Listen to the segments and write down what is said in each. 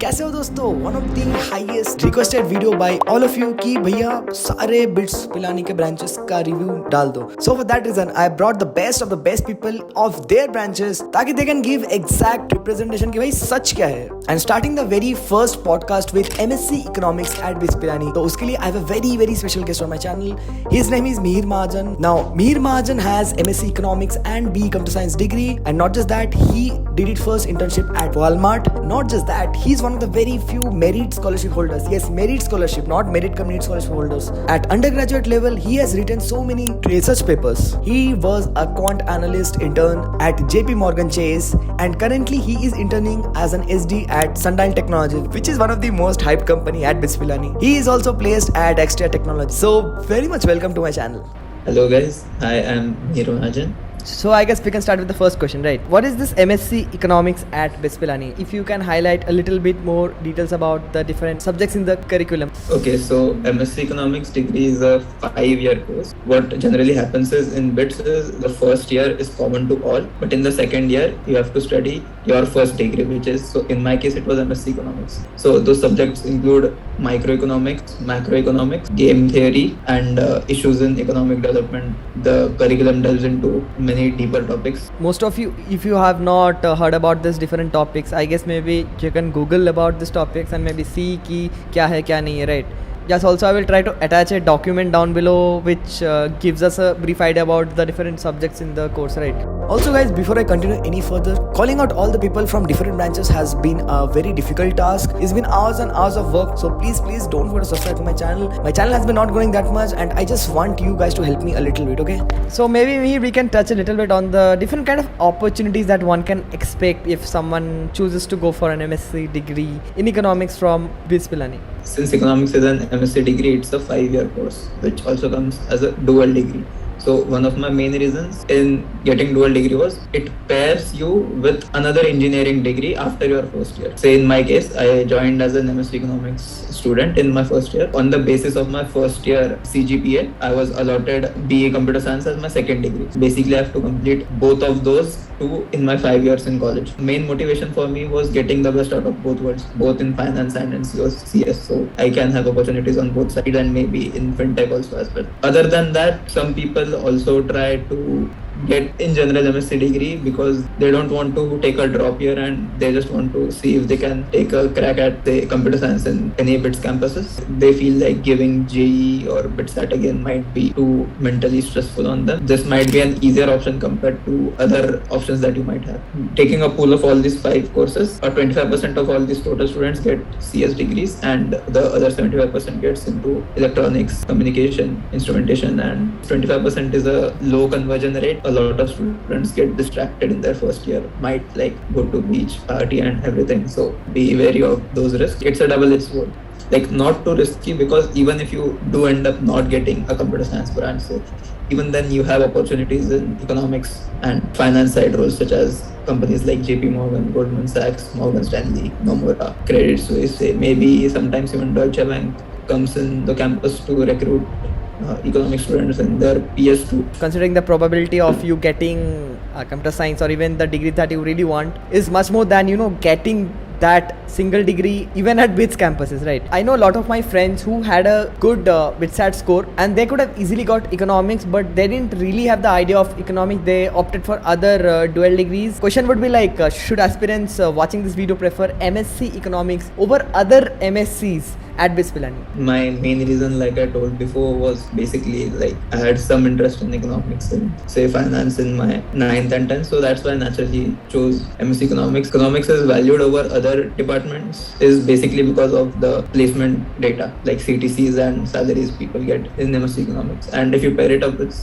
कैसे हो दोस्तों? One of the highest requested video by all of you कि भैया सारे बिट्स पिलानी के ब्रांचेस का रिव्यू डाल दो. So for that reason I brought the best of the best people of their branches ताकि they can give exact representation कि भाई सच क्या है. And starting the very first podcast with MSc Economics at BIS Pilani. तो उसके लिए I have a very special guest on my channel. His name is Mihir Mahajan. Now Mihir Mahajan has MSc Economics and BE Computer Science degree, and not just that, he did his first internship at Walmart. Not just that, he's one of the very few merit scholarship holders. Yes, merit scholarship, not merit community scholarship holders. At undergraduate level, he has written so many research papers. He was a quant analyst intern at JP Morgan Chase, and currently he is interning as an SD at Sundial Technology, which is one of the most hyped company at BIS Pilani. He is also placed at Extra Technology. So very much welcome to my channel. Hello guys, I am Mihir Mahajan. So I guess we can start with the first question, right? What is this MSc Economics at BIS Pilani? If you can highlight a little bit more details about the different subjects in the curriculum. Okay, so MSc Economics degree is a 5-year course. What generally happens is in BITS is the first year is common to all, but in the second year you have to study your first degree, which is, so in my case it was MSc Economics. So those subjects include microeconomics, macroeconomics, game theory, and issues in economic development. The curriculum delves into many deeper topics. Most of you, if you have not heard about these different topics, I guess maybe you can Google about these topics and maybe see कि क्या है क्या नहीं है, right? Yes, also I will try to attach a document down below which gives us a brief idea about the different subjects in the course, right? Also guys, before I continue any further, calling out all the people from different branches has been a very difficult task. It's been hours and hours of work, so please don't forget to subscribe to my channel. My channel has been not growing that much and I just want you guys to help me a little bit, okay? So maybe we can touch a little bit on the different kind of opportunities that one can expect if someone chooses to go for an MSc degree in economics from BIS Pilani. Since economics is an MSc degree, it's a 5-year course, which also comes as a dual degree. So one of my main reasons in getting dual degree was it pairs you with another engineering degree after your first year. Say in my case, I joined as an MSc Economics student in my first year. On the basis of my first year CGPA, I was allotted BE Computer Science as my second degree. Basically, I have to complete both of those two in my 5 years in college. Main motivation for me was getting the best out of both worlds, both in finance and in CS. So I can have opportunities on both sides and maybe in fintech also as well. Other than that, some people also try to get in general MSc degree because they don't want to take a drop year and they just want to see if they can take a crack at the computer science in any BITS campuses. They feel like giving JE or BITSAT again might be too mentally stressful on them. This might be an easier option compared to other options that you might have. Taking a pool of all these 5 courses, 25% of all these total students get CS degrees and the other 75% gets into electronics, communication, instrumentation, and 25% is a low conversion rate. A lot of students get distracted in their first year, might like go to beach, party and everything. So be wary of those risks. It's a double-edged sword. Like not too risky because even if you do end up not getting a computer science branch, so even then you have opportunities in economics and finance side roles such as companies like JP Morgan, Goldman Sachs, Morgan Stanley, Nomura, Credit Suisse, maybe sometimes even Deutsche Bank comes in the campus to recruit economic students in their PS2. Considering the probability of you getting computer science or even the degree that you really want is much more than getting that single degree even at BITS campuses, right? I know a lot of my friends who had a good BITSAT score and they could have easily got economics, but they didn't really have the idea of economics. They opted for other dual degrees. Question would be like, should aspirants watching this video prefer MSc Economics over other MScs at BIS Pilani? My main reason, like I told before, was basically like I had some interest in economics and say finance in my 9th and 10th, so that's why I naturally chose MSc Economics. Economics is valued over other departments is basically because of the placement data, like CTCs and salaries people get in MSc Economics. And if you pair it up with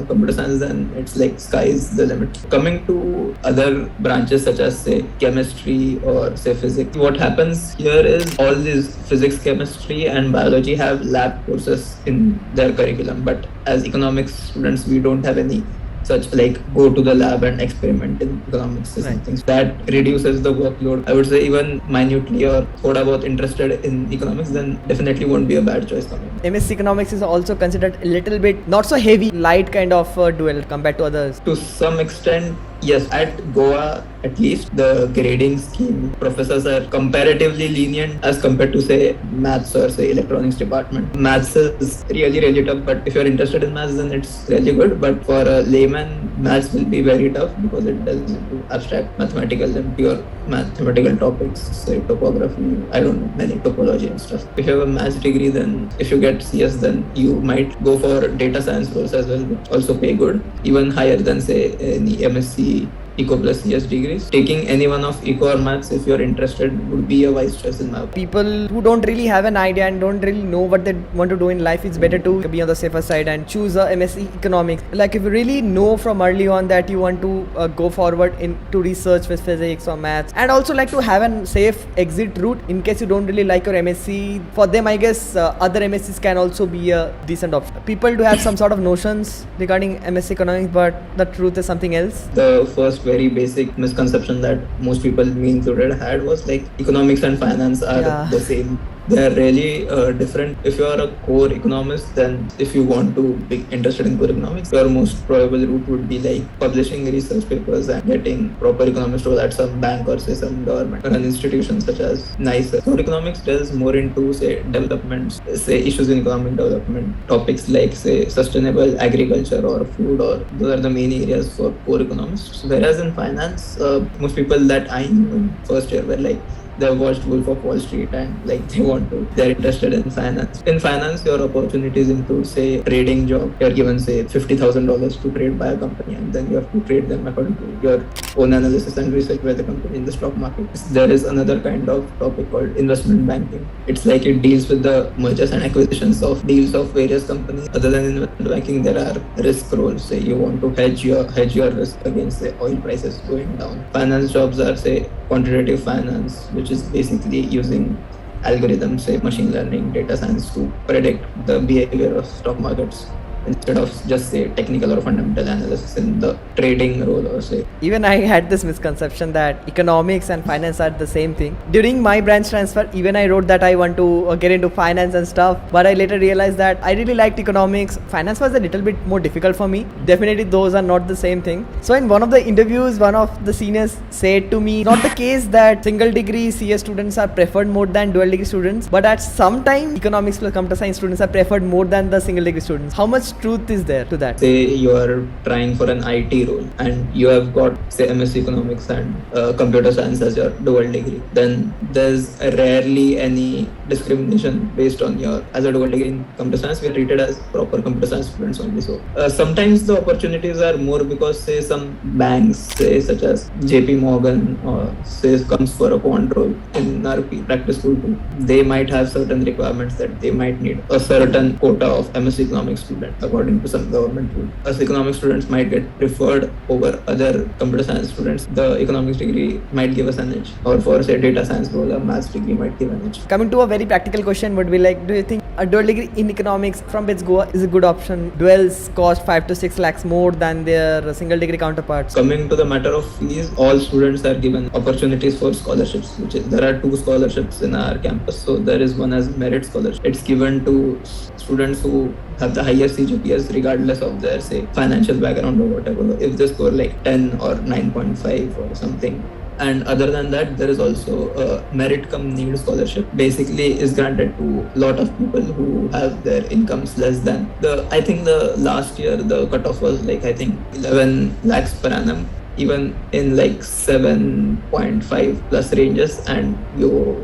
computer science, then it's like sky's the limit. Coming to other branches such as say chemistry or say physics, what happens here is all these physics, chemistry and biology have lab courses in their curriculum, but as economics students we don't have any such like go to the lab and experiment in economics and things. That reduces the workload. I would say even minutely or thought about interested in economics, then definitely won't be a bad choice for me. MSc Economics is also considered a little bit not so heavy, light kind of dual compared to others. To some extent, Yes, at Goa, at least the grading scheme, professors are comparatively lenient as compared to say maths or say electronics department. Maths is really tough, but if you're interested in maths, then it's really good. But for a layman, maths will be very tough because it delves into abstract mathematical and pure mathematical topics, say topography, I don't know, many topology and stuff. If you have a maths degree, then if you get CS, then you might go for data science roles as well, which also pay good, even higher than say any MSc Eco plus CS degrees. Taking any one of Eco or Maths, if you're interested, would be a wise choice in my opinion. People who don't really have an idea and don't really know what they want to do in life, it's better to be on the safer side and choose a Msc Economics. Like if you really know from early on that you want to go forward into research with physics or maths, and also like to have a safe exit route in case you don't really like your MSc. For them, I guess other MScs can also be a decent option. People do have some sort of notions regarding Msc Economics, but the truth is something else. The first very basic misconception that most people, me included, had was like economics and finance are the same. They are really different. If you are a core economist, then if you want to be interested in core economics, your most probable route would be like publishing research papers and getting proper economist role at some bank or say some government or an institution such as NICE. Core economics delves more into say developments, say issues in economic development, topics like say sustainable agriculture or food, or those are the main areas for core economists. Whereas in finance, most people that I knew in first year were like, they watched Wolf of Wall Street and like they're interested in finance. In finance, your opportunities include say trading job. You're given say $50,000 to trade by a company, and then you have to trade them according to your own analysis and research by the company in the stock market. There is another kind of topic called investment banking. It's like it deals with the mergers and acquisitions of deals of various companies. Other than investment banking, there are risk roles. Say you want to hedge your risk against say oil prices going down. Finance jobs are say quantitative finance, which is basically using algorithms, say machine learning, data science to predict the behavior of stock markets instead of just say technical or fundamental analysis in the trading role or say. Even I had this misconception that economics and finance are the same thing. During my branch transfer, even I wrote that I want to get into finance and stuff, but I later realized that I really liked economics. Finance was a little bit more difficult for me. Definitely those are not the same thing. So in one of the interviews, one of the seniors said to me, not the case that single degree CS students are preferred more than dual degree students, but at some time economics plus computer science students are preferred more than the single degree students. How much truth is there to that? Say you are trying for an IT role and you have got say Msc Economics and computer science as your dual degree, then there's rarely any discrimination based on your, as a dual degree in computer science, we are treated as proper computer science students only. So sometimes the opportunities are more because say some banks, say such as JP Morgan or say comes for a quant role in our practice school too. They might have certain requirements that they might need a certain quota of Msc Economics students according to some government rule. As economics students might get preferred over other computer science students, the economics degree might give us an edge, or for say data science role, a maths degree might give an edge. Coming to a very practical question would be like, do you think a dual degree in economics from BITS Goa is a good option? Duals cost 5 to 6 lakhs more than their single degree counterparts. Coming to the matter of fees, all students are given opportunities for scholarships, which is, there are 2 scholarships in our campus. So there is one as merit scholarship. It's given to students who have the highest CGPAs regardless of their say financial background or whatever. If they score like 10 or 9.5 or something. And other than that, there is also a merit cum need scholarship. Basically is granted to a lot of people who have their incomes less than I think the last year the cutoff was like I think 11 lakhs per annum, even in like 7.5 plus ranges, and your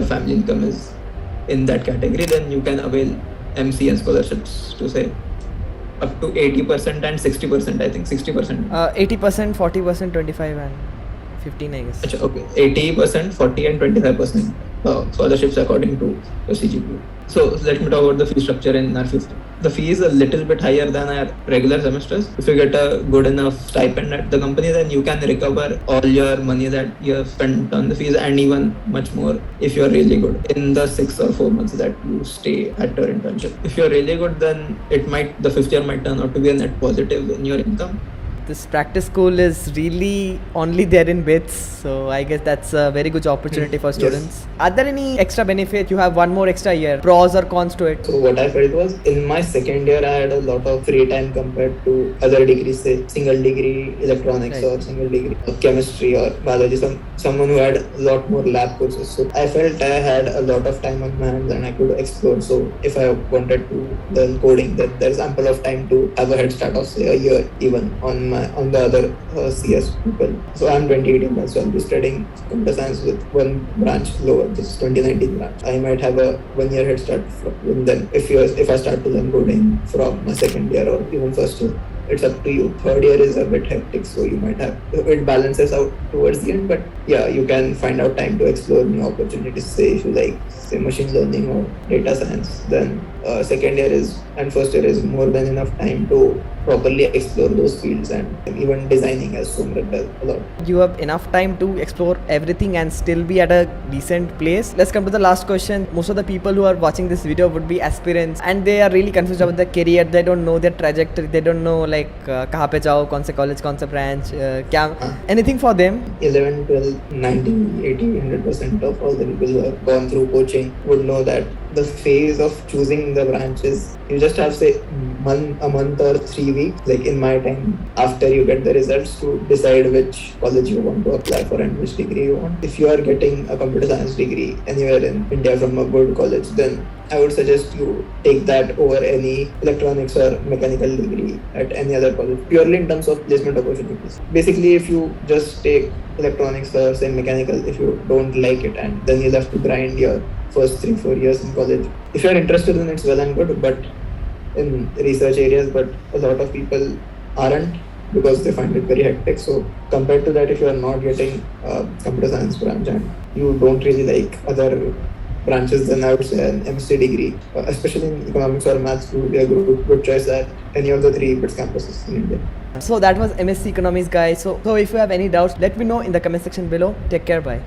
family income is in that category, then you can avail MCN scholarships to say up to 80% and 60%, I think 60%. 80%, 40%, 25 and 15, I guess. Okay, 80%, 40 and 25% scholarships according to your CGPA. So let me talk about the fee structure in our fifth. The fee is a little bit higher than our regular semesters. If you get a good enough stipend at the company, then you can recover all your money that you have spent on the fees and even much more if you're really good in the 6 or 4 months that you stay at your internship. If you're really good, then the 5th year might turn out to be a net positive in your income. this practice school is really only there in bits, so I guess that's a very good opportunity for students. Are there any extra benefit? You have one more extra year, pros or cons to it? So what I felt was in my second year I had a lot of free time compared to other degrees, say single degree electronics or single degree chemistry or biology. Someone who had a lot more lab courses. So I felt I had a lot of time on my hands and I could explore. So if I wanted to learn coding, then there's ample of time to have a head start of say a year even on the other CS people. So I'm 2018, so I'll be studying computer science with one branch lower, this 2019 branch. I might have a 1 year head start from them if I start to learn coding from my second year or even first year. It's up to you. Third year is a bit hectic, so you might have it balances out towards the end. But yeah, you can find out time to explore new opportunities. Say if you like, say machine learning or data science, then second year is and first year is more than enough time to properly explore those fields, and even designing as Sumrit does a lot. You have enough time to explore everything and still be at a decent place. Let's come to the last question. Most of the people who are watching this video would be aspirants and they are really confused about their career. They don't know their trajectory. They don't know like कहाँ पे जाओ, कौन से college, कौन से branch, क्या anything for them. 11, 12, 90, 80, 100% of all the people who have gone through coaching would know that the phase of choosing the branches, you just have say a month or 3 weeks, like in my time, after you get the results to decide which college you want to apply for and which degree you want. If you are getting a computer science degree anywhere in India from a good college, then I would suggest you take that over any electronics or mechanical degree at any other college, purely in terms of placement opportunities. Basically, if you just take electronics or say mechanical, if you don't like it, and then you'll have to grind your first 3-4 years in college. If you're interested, then it's well and good, but in research areas, but a lot of people aren't because they find it very hectic. So compared to that, if you are not getting a computer science branch and you don't really like other branches, then I would say an Msc degree, especially in economics or maths, would be a good choice at any of the 3 BITS campuses in India. So that was Msc Economics, guys. So if you have any doubts, let me know in the comment section below. Take care, bye.